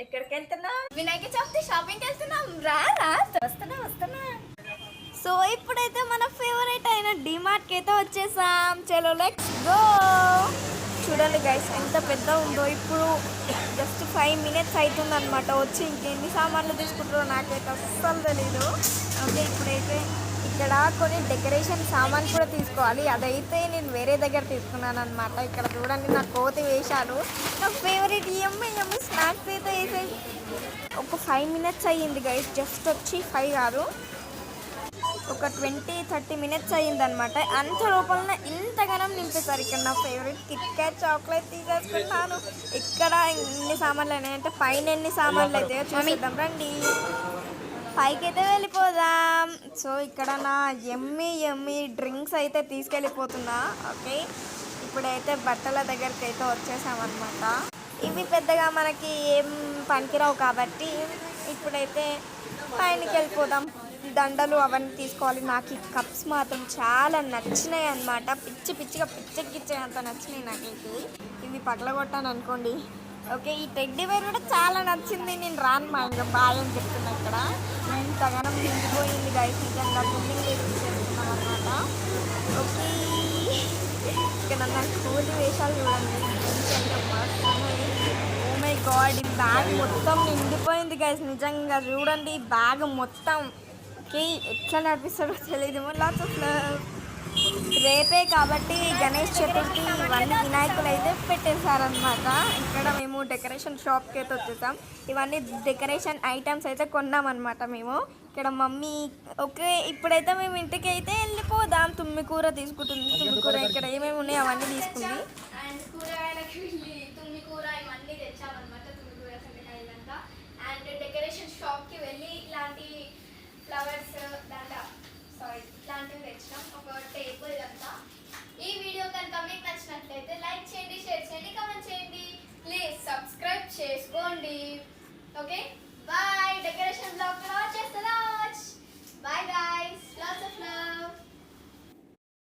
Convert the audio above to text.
ఎక్కడికి వెళ్తున్నా? వినాయక చవితి షాపింగ్కి వెళ్తున్నాం. రా రా, వస్తున్నా. సో ఇప్పుడైతే మన ఫేవరెట్ అయిన డిమార్ట్కి అయితే వచ్చేసాం. చలో లెట్స్ గో. చూడండి గైస్ ఎంత పెద్ద ఉందో. ఇప్పుడు జస్ట్ 5 minutes అవుతుంది అనమాట వచ్చి. ఇంకెన్ని సామాన్లు తీసుకుంటారో నాకైతే అస్సలు తెలీదు. ఓకే, ఇప్పుడైతే ఇక్కడ కొన్ని డెకరేషన్ సామాన్ కూడా తీసుకోవాలి. అదైతే నేను వేరే దగ్గర తీసుకున్నాను అనమాట. ఇక్కడ చూడండి నా కోతి వేశాను. నా ఫేవరెట్ ఎమ్మె స్నాక్స్ అయితే వేసేసి ఒక 5 minutes అయ్యింది గైస్. జస్ట్ వచ్చి 5 కాదు, ఒక 20-30 minutes అయ్యిందనమాట. అంత లోపల ఇంతగానం నింపేశారు. ఇక్కడ నా ఫేవరెట్ కిట్ క్యాట్ చాక్లెట్ తీసేసుకున్నాను. ఇక్కడ ఎన్ని సామాన్లు అయినాయంటే పైన ఎన్ని సామాన్లు అయితే చూసేద్దాం రండి. పైకి అయితే వెళ్ళిపోదాం. సో ఇక్కడ నా ఎమ్మి డ్రింక్స్ అయితే తీసుకెళ్ళిపోతున్నా. ఓకే, ఇప్పుడైతే బట్టల దగ్గరికి అయితే వచ్చేసామన్నమాట. ఇవి పెద్దగా మనకి ఏం పనికిరావు కాబట్టి ఇప్పుడైతే పైనకి వెళ్ళిపోదాం. దండలు అవన్నీ తీసుకోవాలి. నాకు ఈ కప్స్ మాత్రం చాలా నచ్చినాయి అన్నమాట. పిచ్చెక్కిచ్చే అంత నచ్చినాయి నాకైతే. ఇవి పగలగొట్టాను అనుకోండి. ఓకే, ఈ టెడ్డీ బేర్ కూడా చాలా నచ్చింది. నేను రాను మా ఇంకా బాగా అని చెప్తున్నా. ఇక్కడ ఇంతగానం నిండిపోయింది గైస్. నిజంగా బిల్డింగ్ చేస్తున్నాం అనమాట. ఓకే, ఇక్కడ నా కూలి వేషాలు చూడండి. ఓ మై గాడ్, ఈ బ్యాగ్ మొత్తం నిండిపోయింది గైస్. నిజంగా చూడండి ఈ బ్యాగ్ మొత్తం. ఓకే, ఎట్లా నడిపిస్తాడో తెలియదు. Lots of love. రేపే కాబట్టి గణేష్ చతుర్థి ఇవన్నీ వినాయకులు అయితే పెట్టేశారనమాట. ఇక్కడ మేము డెకరేషన్ షాప్కి అయితే వచ్చేసాం. ఇవన్నీ డెకరేషన్ ఐటమ్స్ అయితే కొన్నామన్నమాట మేము. ఇక్కడ మమ్మీ. ఓకే, ఇప్పుడైతే మేము ఇంటికి అయితే వెళ్ళిపోదాం. తుమ్మి కూర తీసుకుంటుంది. తుమ్మి కూర ఇక్కడ ఏమేమి ఉన్నాయో అవన్నీ తీసుకుంది. అండ్ కూరగాయలకి తుమ్మి కూర ఇవన్నీ తెచ్చామన్నమాట. తుమ్మి కూర సంగకాయలంతా. అండ్ డెకరేషన్ షాప్కి వెళ్ళి ఇలాంటి ఫ్లవర్స్ ఇట్లాంటివి తెచ్చినాం. ఒక టేబుల్ అంతా. ఈ వీడియో కనుక మీకు నచ్చినట్లయితే లైక్ చేయండి, షేర్ చేయండి, కామెంట్ చేయండి. ప్లీజ్ సబ్స్క్రైబ్ చేసుకోండి. ఓకే.